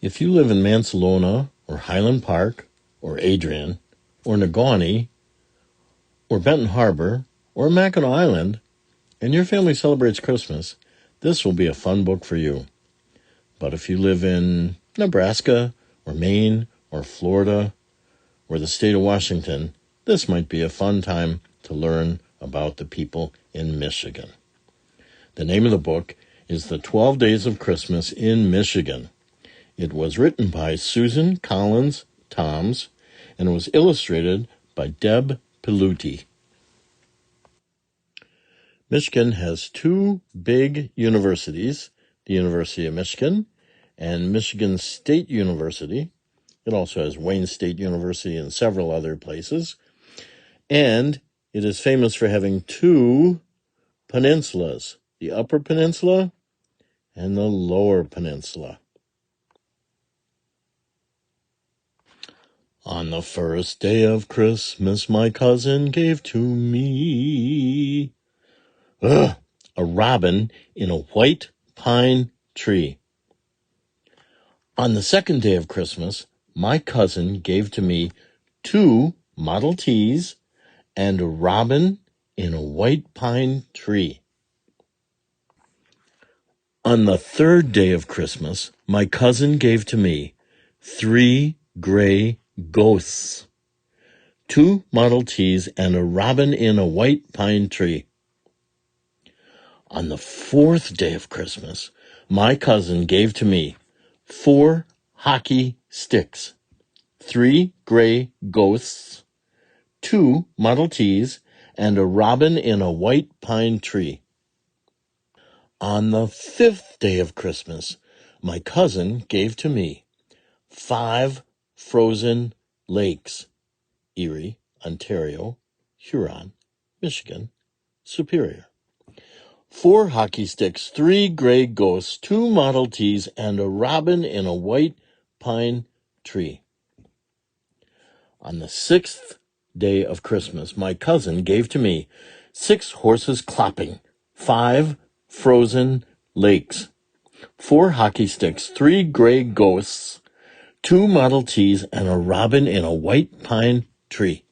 If you live in Mansalona or Highland Park or Adrian or Negaunee or Benton Harbor or Mackinac Island and your family celebrates Christmas, this will be a fun book for you. But if you live in Nebraska or Maine or Florida or the state of Washington, this might be a fun time to learn about the people in Michigan. The name of the book is The 12 Days of Christmas in Michigan. It was written by Susan Collins Thoms and was illustrated by Deb Pilutti. Michigan has two big universities, the University of Michigan and Michigan State University. It also has Wayne State University and several other places. And it is famous for having two peninsulas, the Upper Peninsula and the Lower Peninsula. On the first day of Christmas, my cousin gave to me a robin in a white pine tree. On the second day of Christmas, my cousin gave to me two Model Ts and a robin in a white pine tree. On the third day of Christmas, my cousin gave to me three gray ghosts, two Model Ts, and a robin in a white pine tree. On the fourth day of Christmas, my cousin gave to me four hockey sticks, three gray ghosts, two Model Ts, and a robin in a white pine tree. On the fifth day of Christmas, my cousin gave to me 5 frozen lakes: Erie, Ontario, Huron, Michigan, Superior. 4 hockey sticks, 3 gray ghosts, 2 Model Ts, and a robin in a white pine tree. On the 6th day of Christmas, my cousin gave to me 6 horses clopping, 5 frozen lakes, 4 hockey sticks, 3 gray ghosts, 2 Model Ts, and a robin in a white pine tree.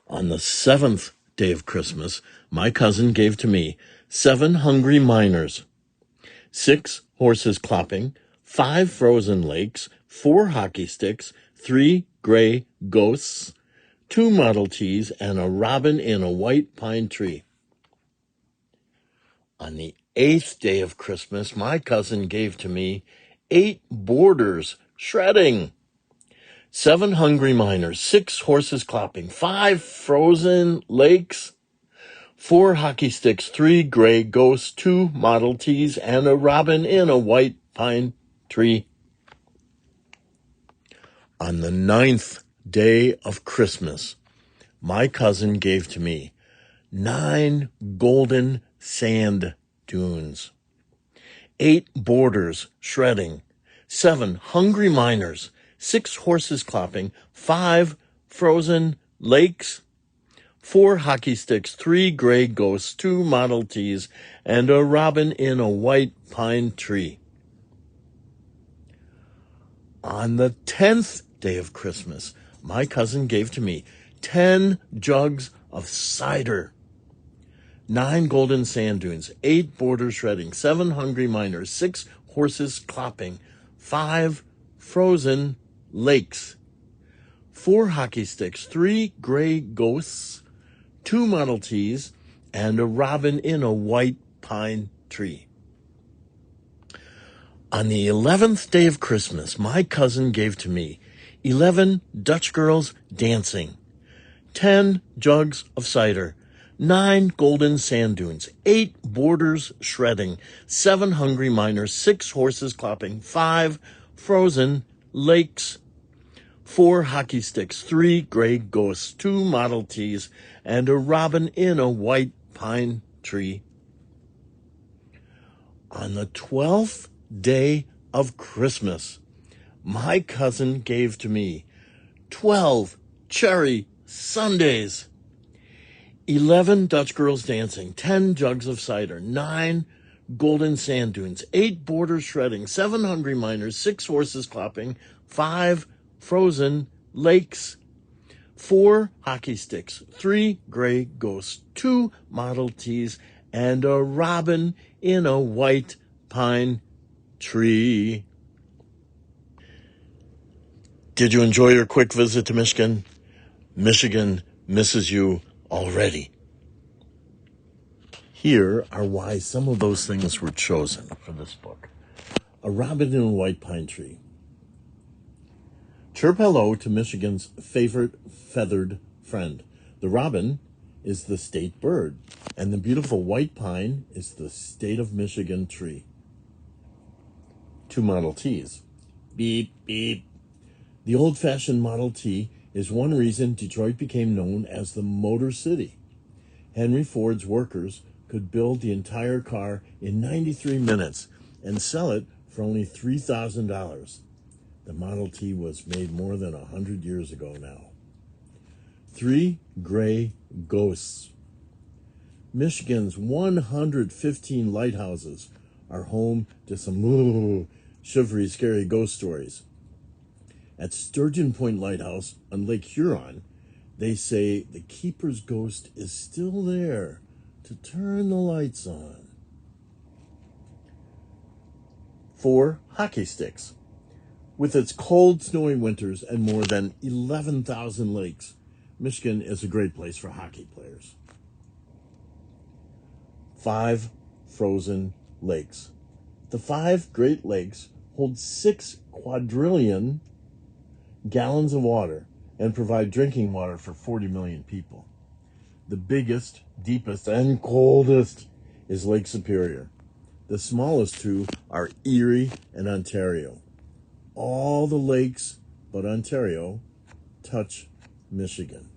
On the 7th day of Christmas, my cousin gave to me 7 hungry miners, 6 horses clopping, 5 frozen lakes, 4 hockey sticks, 3 gray ghosts, 2 Model Ts, and a robin in a white pine tree. On the 8th day of Christmas, my cousin gave to me 8 boarders shredding, 7 hungry miners, 6 horses clopping, 5 frozen lakes, 4 hockey sticks, 3 gray ghosts, 2 Model Ts, and a robin in a white pine tree. On the 9th day of Christmas, my cousin gave to me 9 golden sand dunes, 8 boarders shredding, 7 hungry miners, 6 horses clopping, 5 frozen lakes, 4 hockey sticks, 3 gray ghosts, 2 Model Ts, and a robin in a white pine tree. On the 10th day of Christmas, my cousin gave to me 10 jugs of cider, 9 golden sand dunes, 8 boarders shredding, 7 hungry miners, 6 horses clopping, 5 frozen lakes, 4 hockey sticks, 3 gray ghosts, 2 Model Ts, and a robin in a white pine tree. On the 11th day of Christmas, my cousin gave to me 11 Dutch girls dancing, 10 jugs of cider, 9 golden sand dunes, 8 boarders shredding, 7 hungry miners, 6 horses clopping, 5 frozen lakes, 4 hockey sticks, 3 gray ghosts, 2 Model Ts, and a robin in a white pine tree. On the 12th day of Christmas, my cousin gave to me 12 cherry sundaes, 11 Dutch girls dancing, 10 jugs of cider, 9 golden sand dunes, 8 border shredding, 7 hungry miners, 6 horses clopping, 5 frozen lakes, 4 hockey sticks, 3 gray ghosts, 2 Model Ts, and a robin in a white pine tree. Did you enjoy your quick visit to Michigan? Michigan misses you already. Here are why some of those things were chosen for this book. A robin in a white pine tree. Chirp hello to Michigan's favorite feathered friend. The robin is the state bird, and the beautiful white pine is the state of Michigan tree. 2 Model Ts. Beep, beep. The old-fashioned Model T is one reason Detroit became known as the Motor City. Henry Ford's workers could build the entire car in 93 minutes and sell it for only $3,000. The Model T was made more than 100 years ago now. 3 gray ghosts. Michigan's 115 lighthouses are home to some shivery, scary ghost stories. At Sturgeon Point Lighthouse on Lake Huron, they say the keeper's ghost is still there to turn the lights on. 4 hockey sticks. With its cold, snowy winters and more than 11,000 lakes, Michigan is a great place for hockey players. 5 frozen lakes. The 5 Great Lakes hold 6 quadrillion gallons of water and provide drinking water for 40 million people. The biggest, deepest, and coldest is Lake Superior. The smallest 2 are Erie and Ontario. All the lakes but Ontario touch Michigan.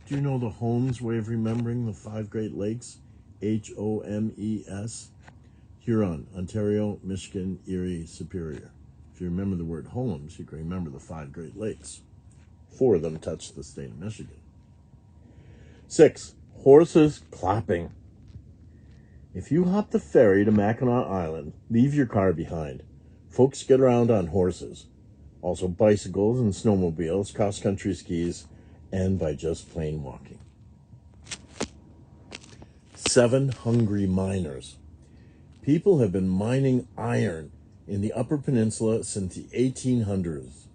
Do you know the Holmes way of remembering the 5 Great Lakes? Homes. Huron, Ontario, Michigan, Erie, Superior. If you remember the word Holmes, you can remember the 5 Great Lakes. 4 of them touch the state of Michigan. 6, horses clopping. If you hop the ferry to Mackinac Island, leave your car behind. Folks get around on horses. Also bicycles and snowmobiles, cross-country skis, and by just plain walking. 7 hungry miners. People have been mining iron in the Upper Peninsula since the 1800s.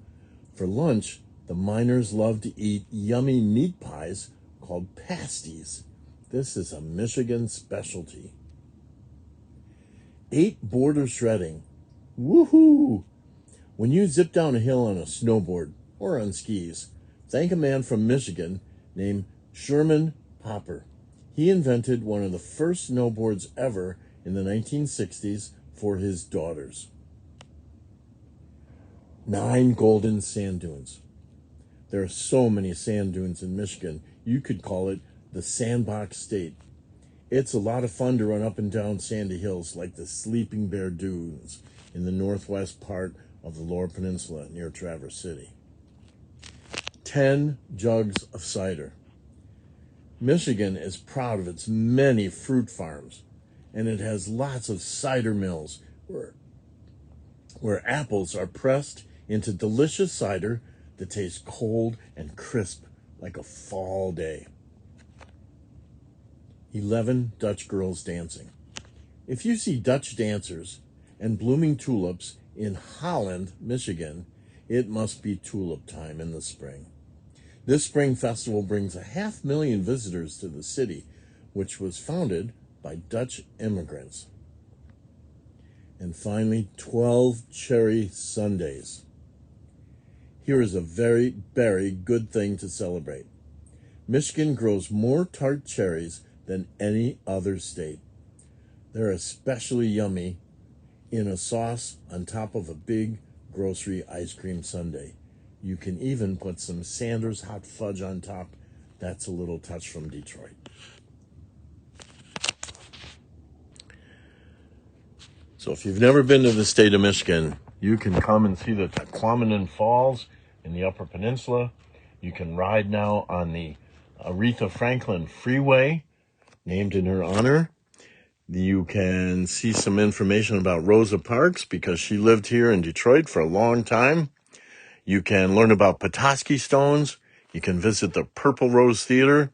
For lunch, the miners love to eat yummy meat pies called pasties. This is a Michigan specialty. 8 border shredding. Woohoo! When you zip down a hill on a snowboard or on skis, thank a man from Michigan named Sherman Popper. He invented one of the first snowboards ever in the 1960s for his daughters. 9 golden sand dunes. There are so many sand dunes in Michigan, you could call it the Sandbox State. It's a lot of fun to run up and down sandy hills like the Sleeping Bear Dunes in the northwest part of the Lower Peninsula near Traverse City. 10 jugs of cider. Michigan is proud of its many fruit farms, and it has lots of cider mills where apples are pressed into delicious cider that tastes cold and crisp like a fall day. 11 Dutch girls dancing. If you see Dutch dancers and blooming tulips in Holland, Michigan, it must be tulip time in the spring. This spring festival brings 500,000 visitors to the city, which was founded by Dutch immigrants. And finally, 12 cherry sundaes. Here is a very, very good thing to celebrate. Michigan grows more tart cherries than any other state. They're especially yummy in a sauce on top of a big grocery ice cream sundae. You can even put some Sanders hot fudge on top. That's a little touch from Detroit. So if you've never been to the state of Michigan, you can come and see the Tahquamenon Falls in the Upper Peninsula. You can ride now on the Aretha Franklin Freeway, named in her honor. You can see some information about Rosa Parks because she lived here in Detroit for a long time. You can learn about Petoskey stones. You can visit the Purple Rose Theater.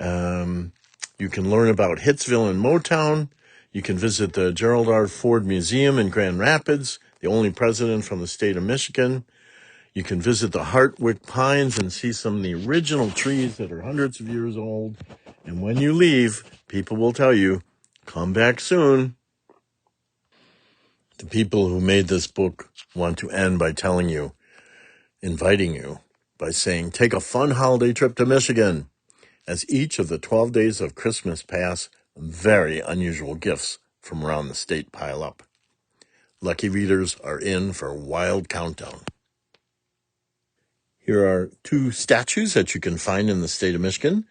You can learn about Hitsville and Motown. You can visit the Gerald R. Ford Museum in Grand Rapids, the only president from the state of Michigan. You can visit the Hartwick Pines and see some of the original trees that are hundreds of years old. And when you leave, people will tell you, come back soon. The people who made this book want to end by telling you, inviting you, by saying, take a fun holiday trip to Michigan. As each of the 12 days of Christmas pass, very unusual gifts from around the state pile up. Lucky readers are in for a wild countdown. Here are 2 statues that you can find in the state of Michigan.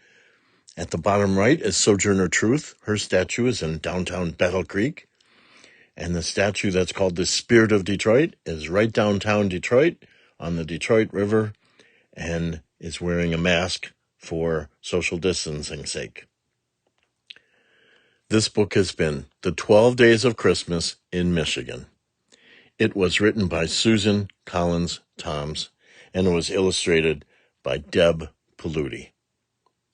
At the bottom right is Sojourner Truth. Her statue is in downtown Battle Creek. And the statue that's called the Spirit of Detroit is right downtown Detroit on the Detroit River and is wearing a mask for social distancing's sake. This book has been The 12 Days of Christmas in Michigan. It was written by Susan Collins Thoms, and it was illustrated by Deb Pilutti.